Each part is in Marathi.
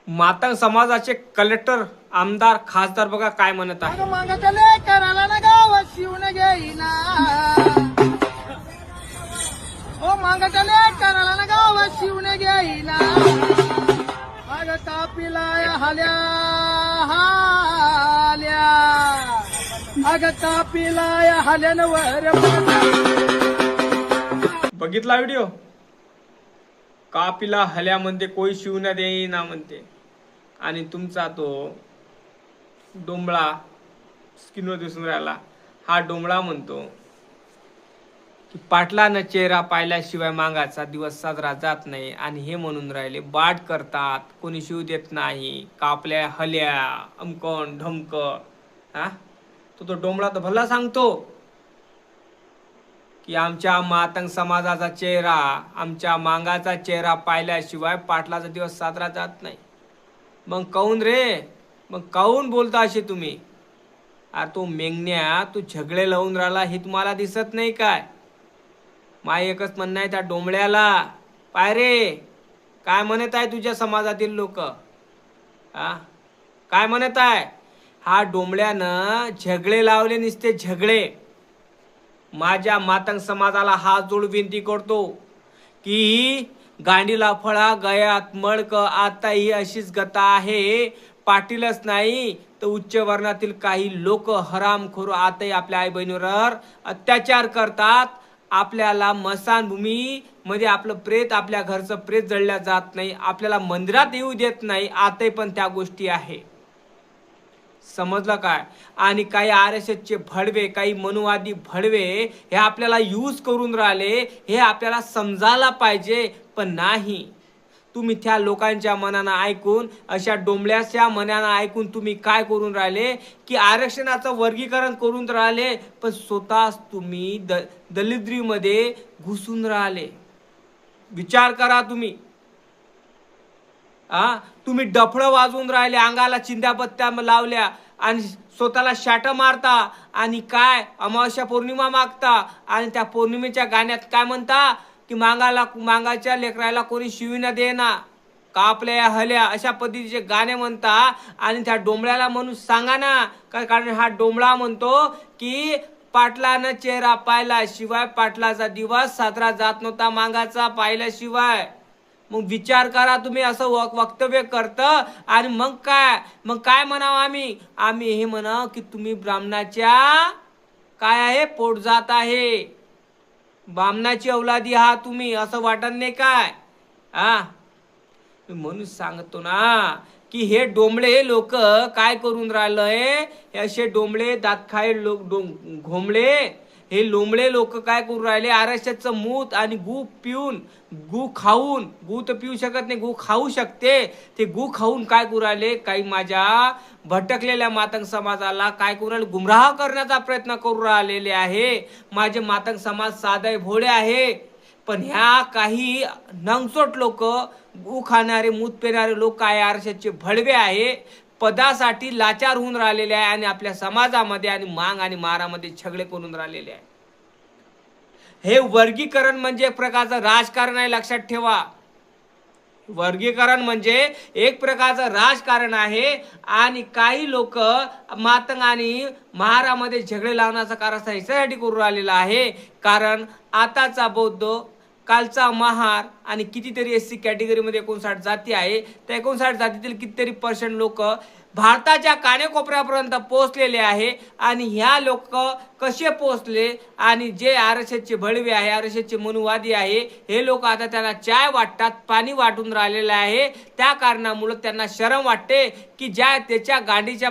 मातंग समाजाचे कलेक्टर आमदार खासदार बघा काय म्हणत आहे. मागतले कराला ना गाव शिवून घेईना ओ मागतले कराला ना गाव शिवून घेईना अग तापिलाय हाल्या हाल्या अग तापिलाय हाल्यान वर बघितला व्हिडिओ. कापिला हल्यामध्ये कोई शिवण्या देईना म्हणते आणि तुमचा तो डोंबळा स्क्रीनवर दिसून राहिला. हा डोंबळा म्हणतो की पाटलानं चेहरा पाहिल्याशिवाय मागाचा दिवस साजरा जात नाही आणि हे म्हणून राहिले बाट करतात, कोणी शिव देत नाही, कापल्या हल्या अमकण ढमक. हा तो डोंबळा तर भला सांगतो की आमच्या मातंग समाजाचा चेहरा, आमच्या मांगाचा चेहरा पाहिल्याशिवाय पाटलाचा दिवस साजरा जात नाही. मग काऊन रे, मग काऊन बोलता असे तुम्ही? अरे तो मेंगण्या तू झगडे लावून राहिला हे तुम्हाला दिसत नाही काय? माय एकच म्हणणं आहे त्या डोंबळ्याला, पाय रे काय म्हणत आहे तुझ्या समाजातील लोक, काय म्हणत आहे? हा डोंबळ्यानं झगडे लावले नुसते झगडे. माझ्या मातंग समाजाला हात जोडून विनंती करतो की गांडीला फळा गयात मळक, आता ही अशीच गता आहे. पाटीलच नाही तर उच्च वर्णातील काही लोक हरामखोर आताही आपल्या आई बहिणीवर अत्याचार करतात. आपल्याला मसानभूमी मध्ये आपलं प्रेत, आपल्या घरचं प्रेत जळल्या जात नाही, आपल्याला मंदिरात येऊ देत नाही, आताही पण त्या गोष्टी आहे. समजलं काय? आणि काही RSSचे भडवे, काही मनुवादी भडवे हे आपल्याला यूज करून राहिले, हे आपल्याला समजायला पाहिजे. पण नाही, तुम्ही त्या लोकांच्या मनानं ऐकून, अशा डोंबल्याच्या मनानं ऐकून तुम्ही काय करून राहिले की आरक्षणाचं वर्गीकरण करून राहिले, पण स्वतःच तुम्ही दलिद्रीमध्ये घुसून राहिले. विचार करा तुम्ही. तुम्ही डफळं वाजवून राहिले, अंगाला चिंध्यापत्त्या लावल्या आणि स्वतःला शाट मारता आणि काय अमावस्या पौर्णिमा मागता आणि त्या पौर्णिमेच्या गाण्यात काय म्हणता की मांगाच्या लेकराला कोणी शिवीना देना, कापल्या हल्या अशा पद्धतीचे गाणे म्हणता. आणि त्या डोंबळ्याला म्हणून सांगा ना, कारण हा डोंबळा म्हणतो की पाटलानं चेहरा पाहिल्याशिवाय पाटलाचा दिवस साजरा जात नव्हता, मांगाचा पाहिल्याशिवाय. मग विचार करा तुम्ही असं वक्तव्य करत आणि मग काय म्हणावं आम्ही हे म्हणाव की तुम्ही ब्राह्मणाच्या काय आहे पोटजात आहे, ब्राह्मणाची अवलादी हा तुम्ही, असं वाटत नाही काय? म्हणून सांगतो ना की हे डोंबळे लोक काय करून राहिलंय, असे डोंबळे दातखाय लोक घोंबळे हे लोंबळे लोक काय करून राहिले, RSSचं मूत आणि गू पिऊन, गू खाऊन, गू तर पिऊ शकत नाही, गू खाऊ शकते, ते गू खाऊन काय करू राहिले, काही माझ्या भटकलेल्या मातंग समाजाला काय करू राहिले, गुमराह करण्याचा प्रयत्न करू राहिलेले आहे. माझे मातंग समाज साधे भोळे आहे, पण ह्या काही नंगचोट लोक, गू खाणारे मूत पिणारे लोक काय RSSचे भडवे आहे, पदासाठी लाचार होऊन राहिलेले आहे आणि आपल्या समाजामध्ये आणि मांग आणि मारामध्ये झगडे करून राहिलेले आहे. हे वर्गीकरण म्हणजे एक प्रकारचं राजकारण आहे, लक्षात ठेवा. वर्गीकरण म्हणजे एक प्रकारचं राजकारण आहे आणि काही लोक मातंग आणि महारामध्ये झगडे लावण्याचा कारस्थान याच्यासाठी करून राहिलेला आहे. कारण आताचा बौद्ध, कालचा महार आणि कितीतरी SC कॅटेगरीमध्ये 59 जाती आहे, त्या 59 जातीतील कितीतरी % लोक भारताच्या कानेकोपऱ्यापर्यंत पोहोचलेले आहे. आणि ह्या लोक कसे पोहोचले आणि जे RSSचे भडवे आहे, RSSचे मनुवादी आहे, हे लोक आता त्यांना चाय वाटतात, पाणी वाटून राहिलेले आहे. त्या कारणामुळे त्यांना शरम वाटते की ज्या त्याच्या गांडीच्या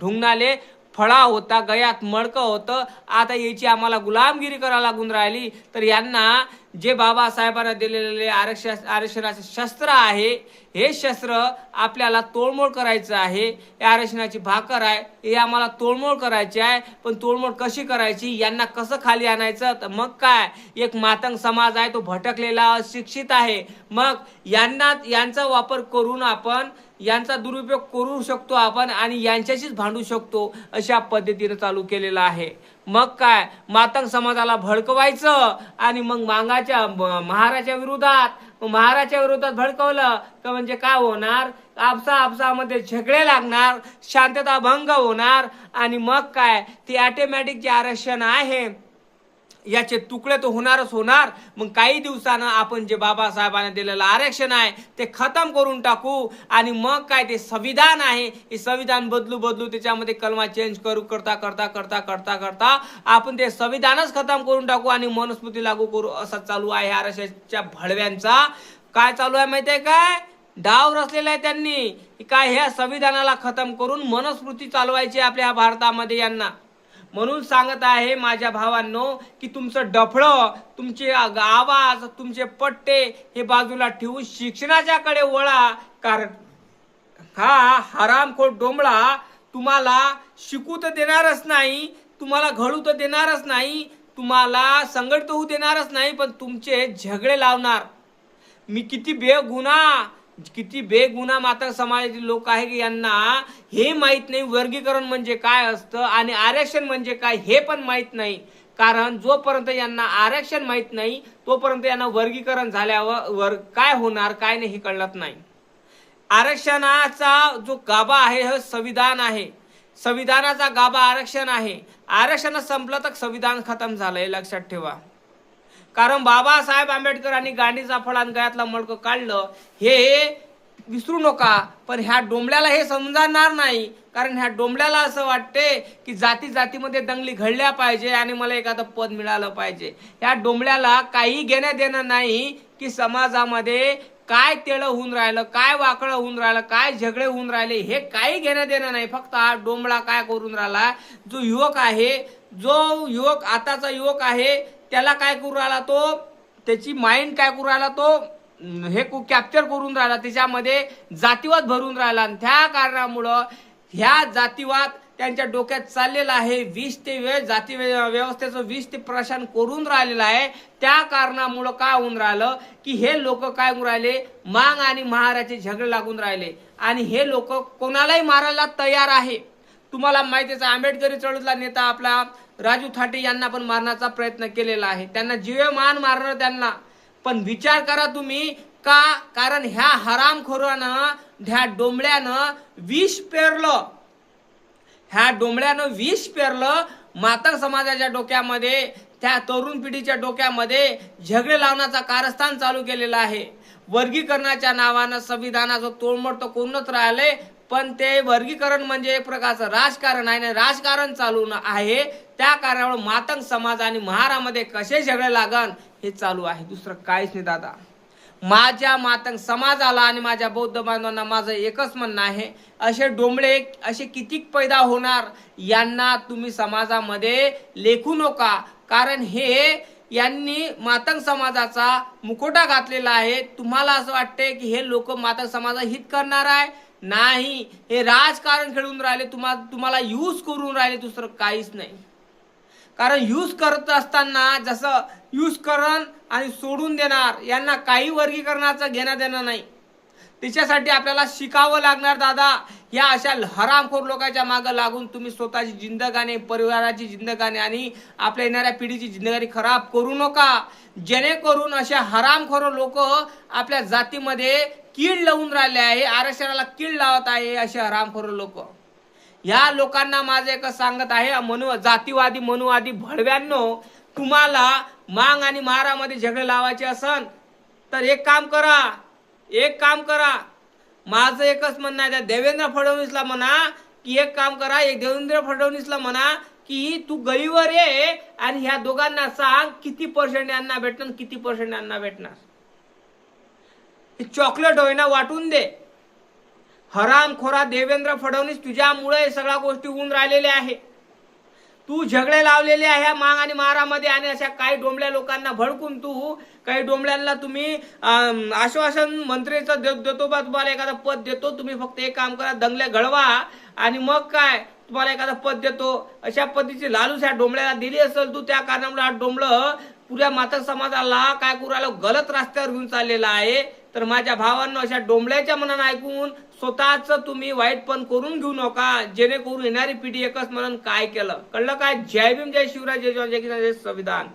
ढुंगणाले फळा होता, गयात मडकं होतं, आता याची आम्हाला गुलामगिरी करायला लागून राहिली. तर यांना जे बाबासाहेबांना दिलेले आरक्षणाचे शस्त्र आहे, हे शस्त्र आपल्याला तोडमोड करायचं आहे. हे आरक्षणाची भाकर आहे, हे आम्हाला तोडमोड करायची आहे. पण तोडमोड कशी करायची, यांना कसं खाली आणायचं? तर मग काय, एक मातंग समाज आहे, तो भटकलेला अशिक्षित आहे. मग यांचा वापर करून आपण यांचा दुरुपयोग करू शकतो आपण आणि यांच्याशीच भांडू शकतो, अशा पद्धतीने चालू केलेला आहे. मग काय, मातंग समाजाला भडकवायचं आणि मग महाराच्या विरोधात मग महाराजच्या विरोधात भडकवलं का म्हणजे काय होणार, आपसामध्ये झगडे लागणार, शांतता भंग होणार आणि मग काय ते ऑटोमॅटिक जे आरक्षण आहे याचे तुकडे तर होणारच होणार. मग काही दिवसानं आपण जे बाबासाहेबांना दिलेलं आरक्षण आहे ते खतम करून टाकू आणि मग काय ते संविधान आहे हे संविधान बदलू त्याच्यामध्ये कलमा चेंज करू करता आपण ते संविधानच खतम करून टाकू आणि मनुस्मृती लागू करू. असा चालू आहे आरक्षणाच्या भडव्यांचा. काय चालू आहे माहितीये काय, डाव रचलेला आहे त्यांनी काय ह्या संविधानाला खतम करून मनुस्मृती चालवायची आपल्या ह्या भारतामध्ये यांना. म्हणून सांगत आहे माझ्या भावांनो की तुमचं डफळं, तुमचे आवाज, तुमचे पट्टे हे बाजूला ठेवून शिक्षणाच्याकडे वळा. कारण हा हरामखोर डोंबळा तुम्हाला शिकू तर देणारच नाही, तुम्हाला घडू तर देणारच नाही, तुम्हाला संघटित होऊ देणारच नाही, पण तुमचे झगडे लावणार. मी किती बेगुना मात्र समाजातील लोक आहे की यांना हे माहित नाही वर्गीकरण म्हणजे काय असतं आणि आरक्षण म्हणजे काय हे पण माहित नाही. कारण जोपर्यंत यांना आरक्षण माहित नाही तोपर्यंत यांना वर्गीकरण झाल्यावर काय होणार काय नाही हे कळत नाही. आरक्षणाचा जो गाभा आहे हे संविधान आहे, संविधानाचा गाभा आरक्षण आहे. आरक्षण संपलं तर संविधान खतम झालंय, लक्षात ठेवा. कारण बाबासाहेब आंबेडकरांनी गांडीचा फळान गळ्यातला मडकं काढलं हे विसरू नका. पण ह्या डोंबल्याला हे समजणार नाही. कारण ह्या डोंबल्याला असं वाटते की जातीमध्ये दंगली घडल्या पाहिजे आणि मला एखादं पद मिळालं पाहिजे. ह्या डोंबल्याला काही घेणं देणं नाही की समाजामध्ये काय तेळं होऊन राहिलं, काय वाकळं होऊन राहिलं, काय झगडे होऊन राहिले हे काही घेणं देणं नाही. फक्त हा डोंबळा काय करून राहिला, जो युवक आताचा युवक आहे त्याला काय करू राहिला, तो त्याची माइंड काय करू राहिला, तो हे कॅप्चर करून राहिला, त्याच्यामध्ये जातीवाद भरून राहिला. आणि त्या कारणामुळं ह्या जातीवाद त्यांच्या डोक्यात चाललेला आहे. जाती व्यवस्थेचं 20% करून राहिलेलं आहे. त्या कारणामुळं काय होऊन राहिलं की हे लोक काय होऊन राहिले, मांग आणि महाराचे झगडे लागून राहिले आणि हे लोक कोणालाही मारायला तयार आहे. तुम्हाला माहितीच आंबेडकरी चळवळीतला नेता आपला राजू थाटे यांना पण मारण्याचा प्रयत्न केलेला आहे, त्यांना जीवमान मारणार त्यांना. पण विचार करा तुम्ही का, कारण ह्या हरामखोरानं ह्या डोंबळ्यानं विष पेरलं मातंग समाजाच्या डोक्यामध्ये, त्या तरुण पिढीच्या डोक्यामध्ये झगडे लावण्याचा कारस्थान चालू केलेलं आहे. वर्गीकरणाच्या नावानं संविधानाचं तोडमोड तर करूनच राहिले, पण ते वर्गीकरण म्हणजे एक प्रकारचं राजकारण आहे ना, राजकारण चालू आहे. त्या कारणामुळे मातंग समाज आणि महारामध्ये कसे झगडे लागन हे चालू आहे, दुसरं काहीच नाही दादा. माझ्या मातंग समाजाला आणि माझ्या बौद्ध बांधवांना माझं एकच म्हणणं आहे, असे डोंबळे असे कितीक पैदा होणार, यांना तुम्ही समाजामध्ये लेखू नका. कारण हे यांनी मातंग समाजाचा मुखोटा घातलेला आहे. तुम्हाला असं वाटते की हे लोक मातंग समाजाचं हित करणार आहे, नाही, हे राजकारण खेळून राहिले, तुम्हाला यूज करून राहिले, दुसरं काहीच नाही. कारण यूज करत असताना जसं यूज करण आणि सोडून देणार, यांना काही वर्गीकरणाचं घेणं देणं नाही. त्याच्यासाठी आपल्याला शिकावं लागणार दादा. या अशा हरामखोर लोकांच्या मागे लागून तुम्ही स्वतःची जिंदगानी, परिवाराची जिंदगानी आणि आपल्या येणाऱ्या पिढीची जिंदगानी खराब करू नका. जेणेकरून अशा हरामखोर लोक आपल्या जातीमध्ये कीड लावून राहिले आहे, आरक्षणाला कीड लावत आहे. असे हरामखोर लोक, या लोकांना माझं एकच सांगत आहे, जातीवादी मनुवादी भडव्यांनो, तुम्हाला मांग आणि महारामध्ये झगडे लावायचे असन तर एक काम करा. माझं एकच म्हणणं आहे, देवेंद्र फडणवीसला म्हणा की एक काम करा, देवेंद्र फडणवीसला म्हणा की तू गलीवर ये आणि ह्या दोघांना सांग किती पर्सेंट यांना भेटणार, किती पर्सेंट यांना भेटणार. चॉकलेट होईना वाटून दे. हरामखोरा देवेंद्र फडणवीस, तुझ्यामुळे सगळ्या गोष्टी होऊन राहिलेल्या आहे. तू झगडे लावलेले आहे मांग आणि महारामध्ये आणि अशा काही डोंबल्या लोकांना भडकून तू काही डोंबल्यांना तुम्ही आश्वासन मंत्रीचं देतो बा, तुम्हाला एखादं पद देतो, तुम्ही फक्त एक काम करा, दंगल्या घडवा आणि मग काय तुम्हाला एखादं पद देतो, अशा पद्धतीची लालूच ह्या डोंबल्याला दिली असेल तू. त्या कारणामुळे हा डोंबलं पुऱ्या मातंग समाजाला काय करू राहिलं, गलत रस्त्यावर घेऊन चाललेला आहे. तर माझ्या भावांनो, अशा डोंबल्याच्या मनानं ऐकून स्वतःच तुम्ही वाईट पण करून घेऊ नका, जेणेकरून येणारी पिढी एकच म्हणून काय केलं, कळलं काय. जय भीम, जय शिवराय, जय जवान, जय किसान, जय संविधान.